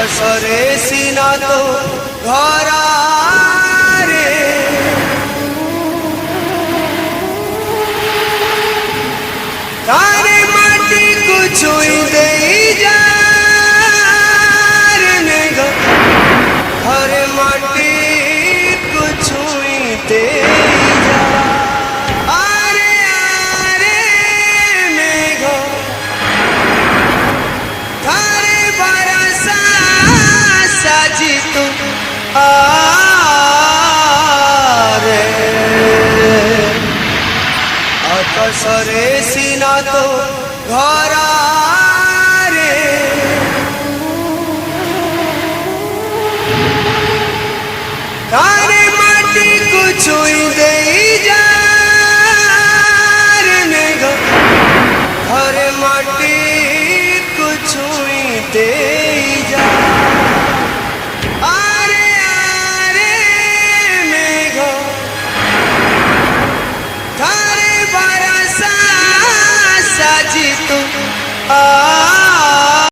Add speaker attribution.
Speaker 1: আকাশরে সিনা তো ঘরা রে তারে মাটি কুছুই দেই যা রে গো হরে মাটি কুছুই দেই যা আরে আরে মেঘ थारे बरसा साजी तू आरे आकाशरे सीना तो घरा रे तारे माटी कुछुई देई जा रे गो हरे माटी कुछुई दे